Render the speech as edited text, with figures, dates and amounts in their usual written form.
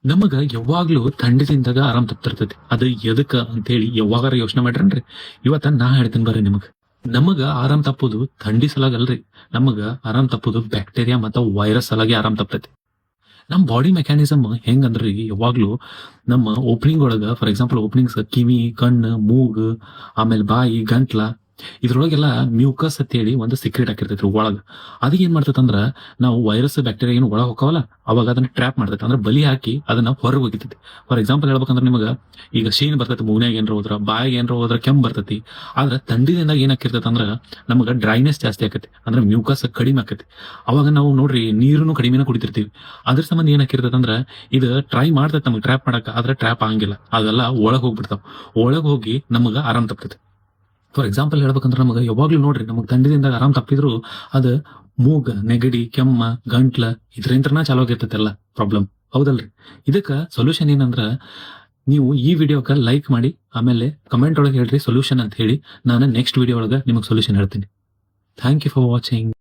ನಮಗ ಯಾವಾಗ್ಲೂ ಥಂಡಿದಿಂದಾಗ ಆರಾಮ್ ತಪ್ತಿರ್ತೈತಿ. ಅದು ಎದಕ್ಕ ಅಂತೇಳಿ ಯಾವಾಗಾರ ಯೋಚನೆ ಮಾಡ್ರನ್ರಿ? ಇವತ್ತ ನಾ ಹೇಳ್ತೀನಿ ಬರ್ರಿ ನಿಮಗ. ನಮಗ ಆರಾಮ್ ತಪ್ಪುದು ಥಂಡಿ ಸಲಾಗಲ್ರಿ. ನಮಗ ಆರಾಮ್ ತಪ್ಪುದು ಬ್ಯಾಕ್ಟೀರಿಯಾ ಮತ್ತ ವೈರಸ್ ಸಲಾಗಿ ಆರಾಮ್ ತಪ್ತೈತಿ. ನಮ್ ಬಾಡಿ ಮೆಕ್ಯಾನಿಸಮ್ ಹೆಂಗಂದ್ರಿ, ಯಾವಾಗ್ಲೂ ನಮ್ಮ ಓಪನಿಂಗ್ ಒಳಗ, ಫಾರ್ ಎಕ್ಸಾಂಪಲ್ ಓಪನಿಂಗ್ಸ್ ಕಿವಿ, ಕಣ್ಣು, ಮೂಗ್, ಆಮೇಲೆ ಬಾಯಿ, ಗಂಟ್ಲ, ಇದ್ರೊಳಗೆಲ್ಲ ಮ್ಯೂಕಸ್ ಅಂತ ಹೇಳಿ ಒಂದು ಸೀಕ್ರೆಟ್ ಹಾಕಿರ್ತೈತ್ರಿ ಒಳಗ. ಅದು ಏನ್ ಮಾಡ್ತೈತಂದ್ರ, ನಾವು ವೈರಸ್ ಬ್ಯಾಕ್ಟೀರಿಯಾ ಏನು ಒಳಗ್ ಹೋಗವಲ್ಲ, ಅವಾಗ ಅದನ್ನ ಟ್ರ್ಯಾಪ್ ಮಾಡ್ತೈತೆ, ಅಂದ್ರೆ ಬಲಿ ಹಾಕಿ ಅದನ್ನ ಹೊರಗೆ ಹೋಗಿತೈತಿ. ಫಾರ್ ಎಕ್ಸಾಂಪಲ್ ಹೇಳ್ಬೇಕಂದ್ರೆ ನಿಮಗ ಈಗ ಶೀನ್ ಬರ್ತೈತಿ, ಮೂನ್ಯಾಗ ಏನ್ರ ಹೋದ್ರ, ಬಾಯಿಗೆ ಏನ್ರ ಹೋದ್ರ ಕೆಮ್ಮು ಬರ್ತೈತಿ. ಆದ್ರೆ ಥಂಡಿದಿಂದಾಗ ಏನ್ ಆಕಿರ್ತೈತೆ ಅಂದ್ರ ನಮಗ ಡ್ರೈನೆಸ್ ಜಾಸ್ತಿ ಆಕತಿ, ಅಂದ್ರೆ ಮ್ಯೂಕಸ್ ಕಡಿಮೆ ಆಕತಿ. ಅವಾಗ ನಾವು ನೋಡ್ರಿ ನೀರನ್ನು ಕಡಿಮೆನ ಕುಡಿತಿರ್ತೀವಿ. ಅದ್ರ ಸಂಬಂಧ ಏನ್ ಆಕಿರ್ತೈತೆ ಅಂದ್ರ ಇದು ಟ್ರೈ ಮಾಡ್ತೈತೆ ನಮಗೆ ಟ್ರ್ಯಾಪ್ ಮಾಡಕ, ಆದ್ರೆ ಟ್ರ್ಯಾಪ್ ಆಗಂಗಿಲ್ಲ. ಅದೆಲ್ಲ ಒಳಗ್ ಹೋಗ್ಬಿಡ್ತಾವ. ಒಳಗ್ ಹೋಗಿ ನಮಗ ಆರಾಮ್ ತಪ್ತೈತಿ. ಫಾರ್ ಎಕ್ಸಾಂಪಲ್ ಹೇಳ್ಬೇಕಂದ್ರೆ ನಮಗ ಯಾವಾಗ್ಲೂ ನೋಡ್ರಿ, ನಮಗ್ ಥಂಡಿದಿಂದಾಗ ಆರಾಮ್ ತಪ್ಪಿದ್ರು ಅದ ಮೂಗ, ನೆಗಡಿ, ಕೆಮ್ಮ, ಗಂಟ್ಲ ಇದ್ರಿಂತ್ರನ ಚಾಲು ಆಗಿರ್ತೈತೆ ಎಲ್ಲ ಪ್ರಾಬ್ಲಮ್. ಹೌದಲ್ರಿ? ಇದಕ್ಕ ಸೊಲ್ಯೂಷನ್ ಏನಂದ್ರ, ನೀವು ಈ ವಿಡಿಯೋಕ್ಕ ಲೈಕ್ ಮಾಡಿ, ಆಮೇಲೆ ಕಮೆಂಟ್ ಒಳಗೆ ಹೇಳ್ರಿ ಸೊಲ್ಯೂಷನ್ ಅಂತ ಹೇಳಿ. ನಾನು ನೆಕ್ಸ್ಟ್ ವಿಡಿಯೋ ಒಳಗ ನಿಮಗೆ ಸೊಲ್ಯೂಷನ್ ಹೇಳ್ತೀನಿ. Thank you for watching.